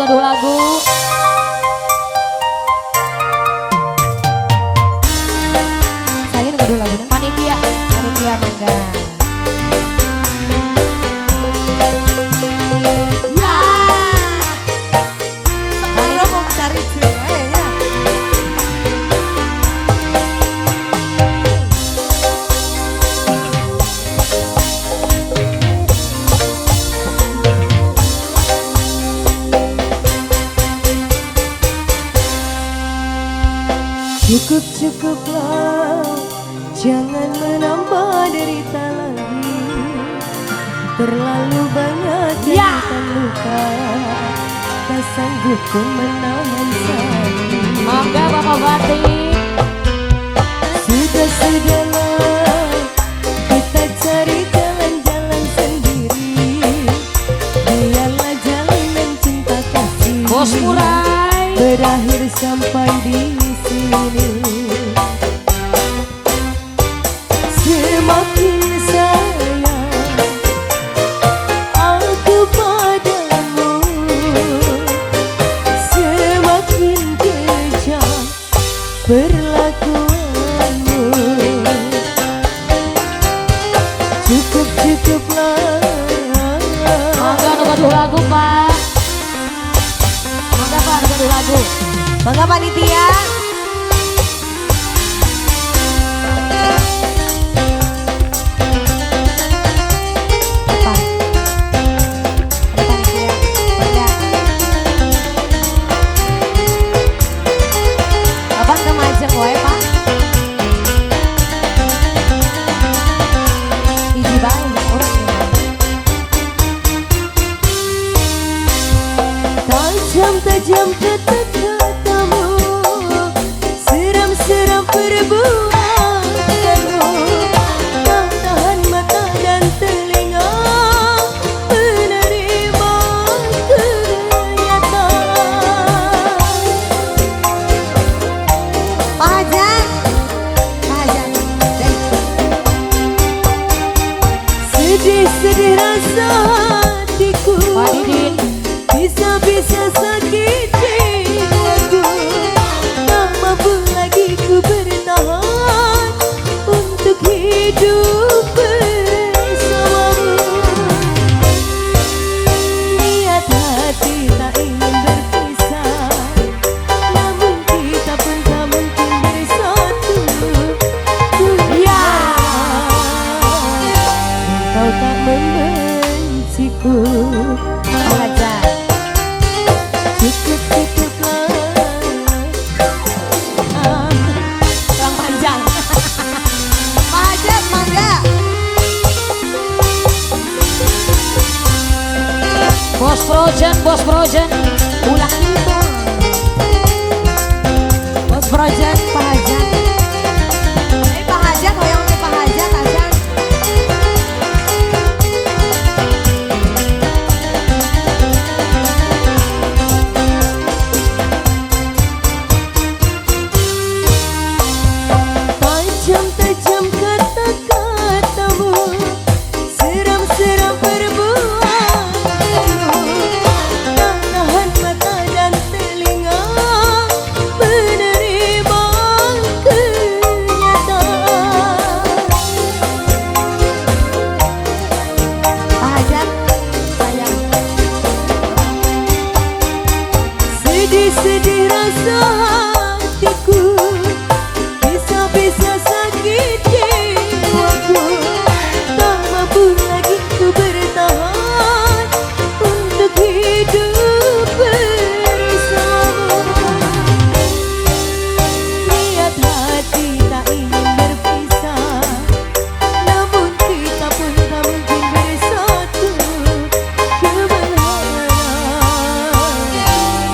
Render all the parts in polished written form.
mengunduh lagu. Saya mengunduh lagu. Panitia mangga. Cukuplah, jangan menambah derita lagi. Terlalu banyak jeritan luka, tak sanggup ku menahan sakit. Mangga Bapak Bati. Sudah-sudahlah, kita cari jalan-jalan sendiri. Biarlah jalinan cinta kasih Bos Murai berakhir sampai di sini. Semakin sayang aku padamu, semakin kejam perlakuanmu. Cukuplah. Mangga mengunduh lagu Pak. Mangga Pak mengunduh lagu. Mangga panitia. Tajam kata-katamu, seram-seram perbuatanmu. Tak tahan mata dan telinga menerima kenyataan. Pak Hajan, sedih-sedih rasa hatiku. Pak Didin. Bisa-bisa sakit jiwaku, tak mampu lagi ku bertahan untuk hidup bersamamu. Niat hati tak ingin berpisah, namun kita pun tak mungkin bersatu. Ya, engkau tak membenciku. Bos Projen, ulah itu. Bos Projen, Pak Hajan. Pak Hajan, hoyong ke Pak Hajan, Hajan. Tajam-tajam kata-katamu, seram-seram perbuatanmu. Tak tahan mata dan telinga menerima kenyataan. Pak Hajan, sayang. Sedih-sedih rasa hatiku, bisa-bisa sakit jiwaku, tak mampu lagi ku bertahan untuk hidup bersamamu. Niat hati tak ingin berpisah, namun kita pun tak mungkin bersatu. Kebenaran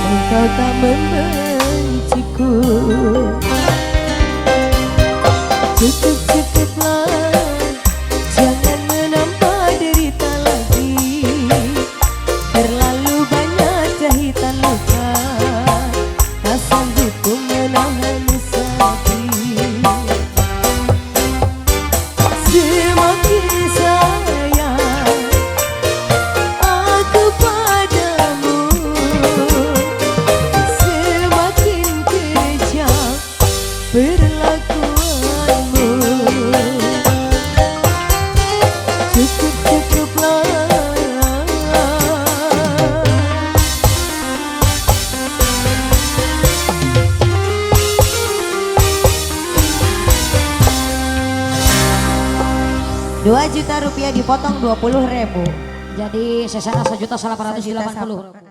engkau tak membenci. perlakuanmu. Cukuplah. Rp2 juta dipotong 20.000. Jadi sesana 1.880.000.